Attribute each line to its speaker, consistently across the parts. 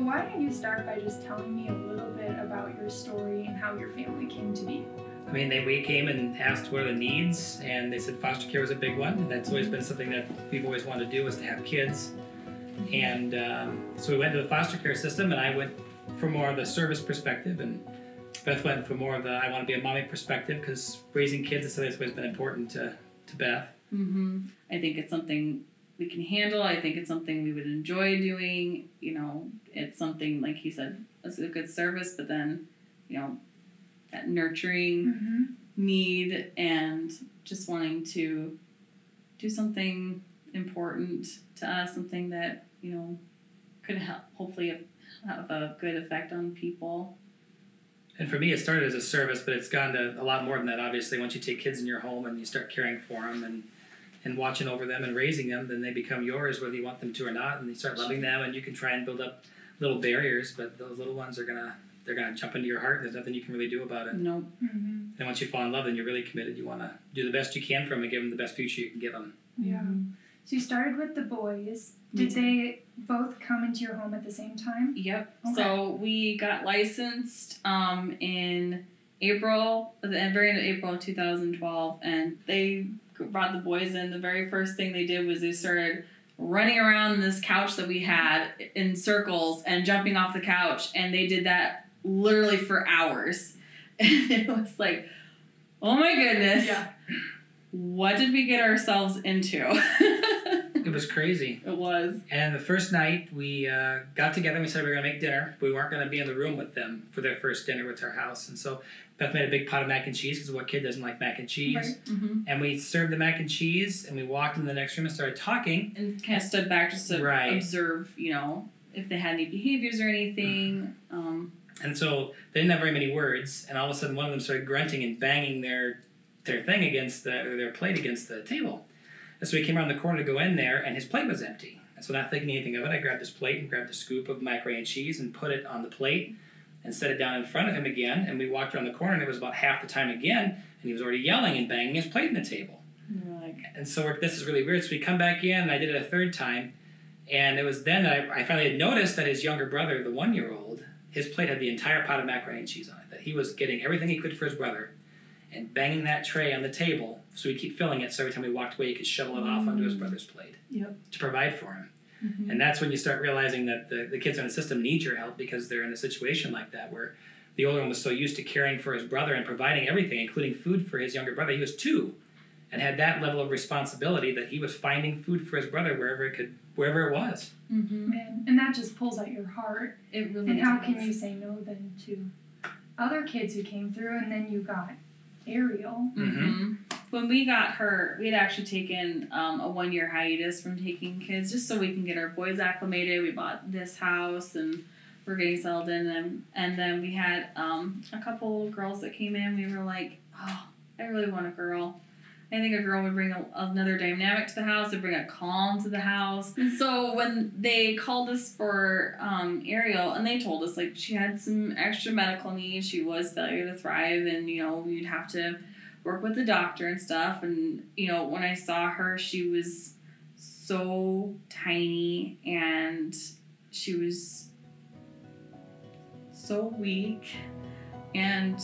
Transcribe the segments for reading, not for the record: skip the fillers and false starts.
Speaker 1: Well, why don't you start by just telling me a little bit about your story and how your family came to be?
Speaker 2: I mean, we came and asked what are the needs, and they said foster care was a big one. And that's always been something that we've always wanted to do, was to have kids. And so we went to the foster care system, and I went for more of the service perspective, and Beth went for more of the I want to be a mommy perspective, because raising kids is something that's always been important to Beth.
Speaker 3: Mm-hmm. I think it's something we can handle. I think it's something we would enjoy doing. You know, it's something, like he said, it's a good service, but then, you know, that nurturing need and just wanting to do something important to us, something that, you know, could help, hopefully have a good effect on people.
Speaker 2: And for me, it started as a service, but it's gone to a lot more than that, obviously. Once you take kids in your home and you start caring for them and watching over them and raising them, then they become yours, whether you want them to or not, and you start loving them, and you can try and build up little barriers, but those little ones are they're gonna jump into your heart, and there's nothing you can really do about it.
Speaker 3: Nope.
Speaker 1: Mm-hmm.
Speaker 2: And once you fall in love, then you're really committed. You want to do the best you can for them and give them the best future you can give them.
Speaker 1: Yeah. So you started with the boys. Did they both come into your home at the same time?
Speaker 3: Yep.
Speaker 1: Okay.
Speaker 3: So we got licensed in April, at the very end of April of 2012, and they brought the boys in. The very first thing they did was they started running around this couch that we had in circles and jumping off the couch, and they did that literally for hours. And it was like, oh my goodness.
Speaker 1: Yeah.
Speaker 3: What did we get ourselves into?
Speaker 2: It was crazy.
Speaker 3: It was.
Speaker 2: And the first night, we got together and we said we were going to make dinner, but we weren't going to be in the room with them for their first dinner with our house. And so Beth made a big pot of mac and cheese, because what kid doesn't like mac and cheese?
Speaker 1: Right.
Speaker 3: Mm-hmm.
Speaker 2: And we served the mac and cheese, and we walked in the next room and started talking.
Speaker 3: And kind of stood back just to observe, you know, if they had any behaviors or anything.
Speaker 2: And so they didn't have very many words, and all of a sudden one of them started grunting and banging their thing against their plate against the table. And so he came around the corner to go in there, and his plate was empty. And so not thinking anything of it, I grabbed his plate and grabbed a scoop of macaroni and cheese and put it on the plate and set it down in front of him again. And we walked around the corner, and it was about half the time again, and he was already yelling and banging his plate on the table. And so this is really weird. So we come back in, and I did it a third time, and it was then that I finally had noticed that his younger brother, the 1-year-old, his plate had the entire pot of macaroni and cheese on it, that he was getting everything he could for his brother and banging that tray on the table, so he'd keep filling it, so every time we walked away, he could shovel it off onto his brother's plate to provide for him. Mm-hmm. And that's when you start realizing that the kids in the system need your help, because they're in a situation like that where the older one was so used to caring for his brother and providing everything, including food for his younger brother. He was 2 and had that level of responsibility that he was finding food for his brother wherever it was.
Speaker 3: Mm-hmm.
Speaker 1: And that just pulls at your heart.
Speaker 3: It really
Speaker 1: And how
Speaker 3: does.
Speaker 1: can you say no then to other kids who came through, and then you got Ariel?
Speaker 3: Mm-hmm. When we got her, we had actually taken a 1-year hiatus from taking kids, just so we can get our boys acclimated. We bought this house, and we're getting settled in them. And then we had a couple girls that came in. We were like, oh, I really want a girl. I think a girl would bring another dynamic to the house. It'd bring a calm to the house. And so when they called us for Ariel, and they told us, like, she had some extra medical needs. She was failure to thrive, and, you know, we'd have to work with the doctor and stuff. And, you know, when I saw her, she was so tiny, and she was so weak. And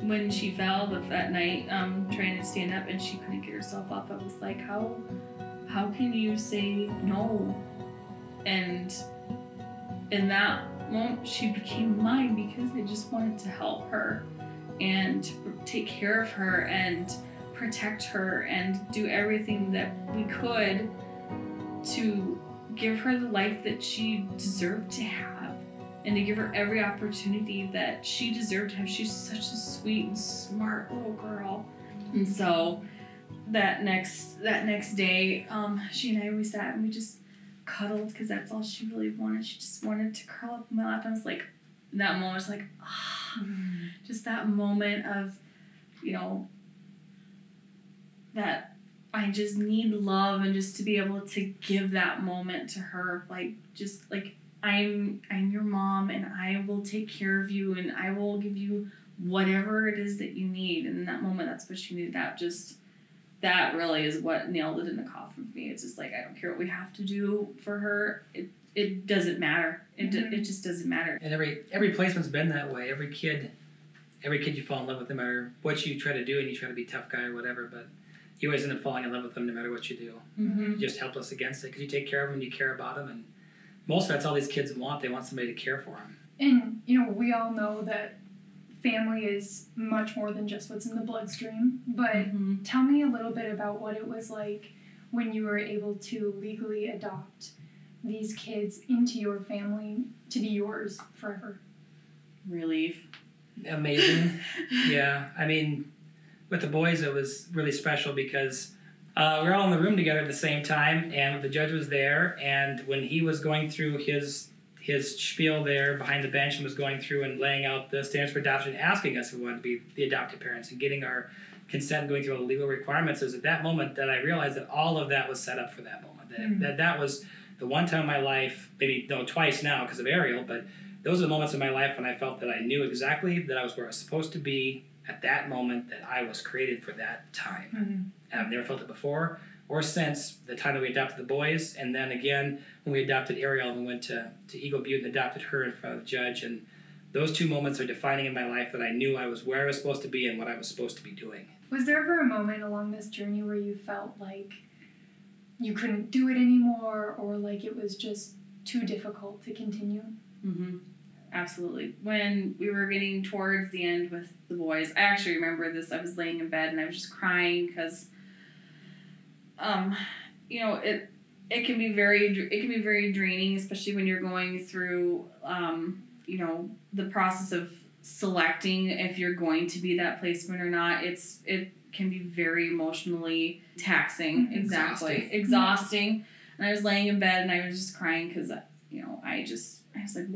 Speaker 3: when she fell that night, trying to stand up, and she couldn't get herself up, I was like, how can you say no? And in that moment, she became mine, because I just wanted to help her and take care of her and protect her and do everything that we could to give her the life that she deserved to have, and to give her every opportunity that she deserved to have. She's such a sweet and smart little girl. And so that next day, she and we sat and we just cuddled, because that's all she really wanted. She just wanted to curl up in my lap. And I was like, that moment was like, just that moment of, you know, that I just need love, and just to be able to give that moment to her, like, just like, I'm your mom, and I will take care of you, and I will give you whatever it is that you need. And in that moment, that's what she needed. That really is what nailed it in the coffin for me. It's just like, I don't care what we have to do for her. it doesn't matter. It just doesn't matter.
Speaker 2: And every placement's been that way. Every kid you fall in love with, no matter what you try to do, and you try to be a tough guy or whatever, but you always end up falling in love with them no matter what you do.
Speaker 3: Mm-hmm.
Speaker 2: You're just helpless against it because you take care of them and you care about them, and most of that's all these kids want. They want somebody to care for them.
Speaker 1: And, we all know that family is much more than just what's in the bloodstream, but tell me a little bit about what it was like when you were able to legally adopt these kids into your family to be yours forever.
Speaker 3: Relief.
Speaker 2: Amazing. Yeah. I mean, with the boys, it was really special because we were all in the room together at the same time, and the judge was there, and when he was going through his spiel there behind the bench and was going through and laying out the standards for adoption, asking us if we wanted to be the adopted parents and getting our consent and going through all the legal requirements, it was at that moment that I realized that all of that was set up for that moment. That was the one time in my life, maybe twice now because of Ariel, but those are the moments in my life when I felt that I knew exactly that I was where I was supposed to be at that moment, that I was created for that time. And I've never felt it before or since the time that we adopted the boys, and then again when we adopted Ariel and we went to Eagle Butte and adopted her in front of the judge. And those two moments are defining in my life that I knew I was where I was supposed to be and what I was supposed to be doing.
Speaker 1: Was there ever a moment along this journey where you felt like you couldn't do it anymore, or like it was just too difficult to continue?
Speaker 3: Mm-hmm. Absolutely. When we were getting towards the end with the boys, I actually remember this. I was laying in bed and I was just crying because, it can be very draining, especially when you're going through, the process of selecting if you're going to be that placement or not. It can be very emotionally taxing. Exactly. Exhausting. And I was laying in bed and I was just crying because, I was like,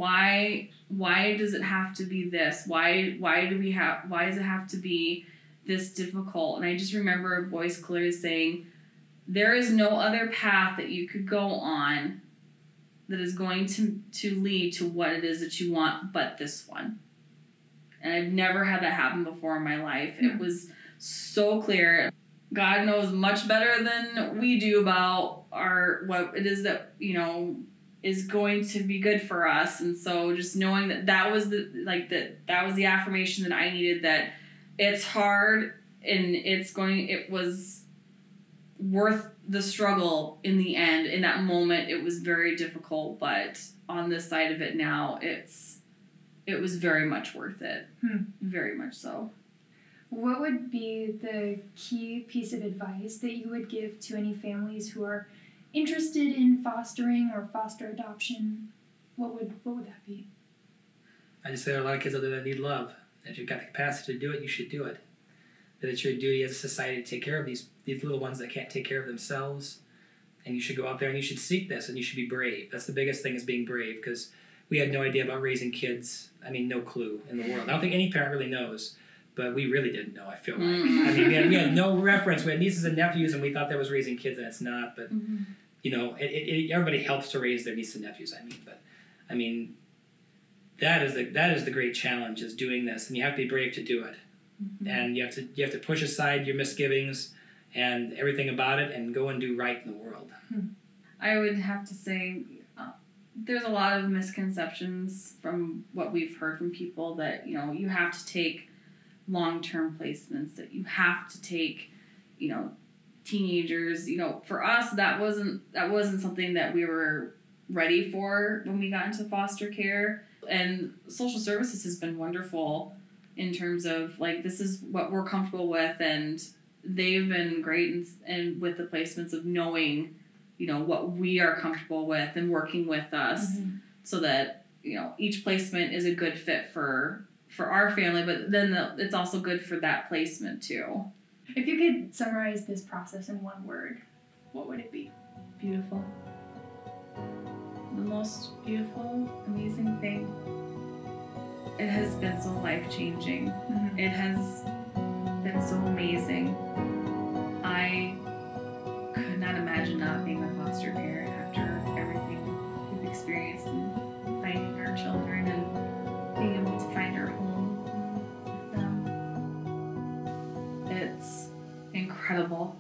Speaker 3: why does it have to be this? Why does it have to be this difficult? And I just remember a voice clearly saying, there is no other path that you could go on that is going to lead to what it is that you want but this one. And I've never had that happen before in my life. It was so clear. God knows much better than we do about what it is that, is going to be good for us. And so just knowing that was the affirmation that I needed, that it's hard and it was worth the struggle in the end. In that moment, it was very difficult, but on this side of it now, it was very much worth it. Very much so.
Speaker 1: What would be the key piece of advice that you would give to any families who are interested in fostering or foster adoption? What would that be?
Speaker 2: I just say there are a lot of kids out there that need love. If you've got the capacity to do it, you should do it. That it's your duty as a society to take care of these little ones that can't take care of themselves. And you should go out there and you should seek this and you should be brave. That's the biggest thing, is being brave, because we had no idea about raising kids. I mean, no clue in the world. I don't think any parent really knows, but we really didn't know, I feel like. I mean, we had no reference. We had nieces and nephews and we thought that was raising kids, and it's not. But, everybody helps to raise their nieces and nephews, that is the great challenge, is doing this. And you have to be brave to do it. And you have to push aside your misgivings and everything about it and go and do right in the world.
Speaker 3: I would have to say there's a lot of misconceptions from what we've heard from people that, you have to take long-term placements, that you have to take, teenagers. For us, that wasn't something that we were ready for when we got into foster care. And social services has been wonderful in terms of, this is what we're comfortable with, and they've been great and with the placements of knowing, what we are comfortable with and working with us, so that, each placement is a good fit for our family, but then it's also good for that placement too.
Speaker 1: If you could summarize this process in one word, what would it be?
Speaker 3: Beautiful. The most beautiful, amazing thing. It has been so life-changing. It has been so amazing. I could not imagine not being a foster parent after everything we've experienced and finding our children and being able to find our home with them. It's incredible.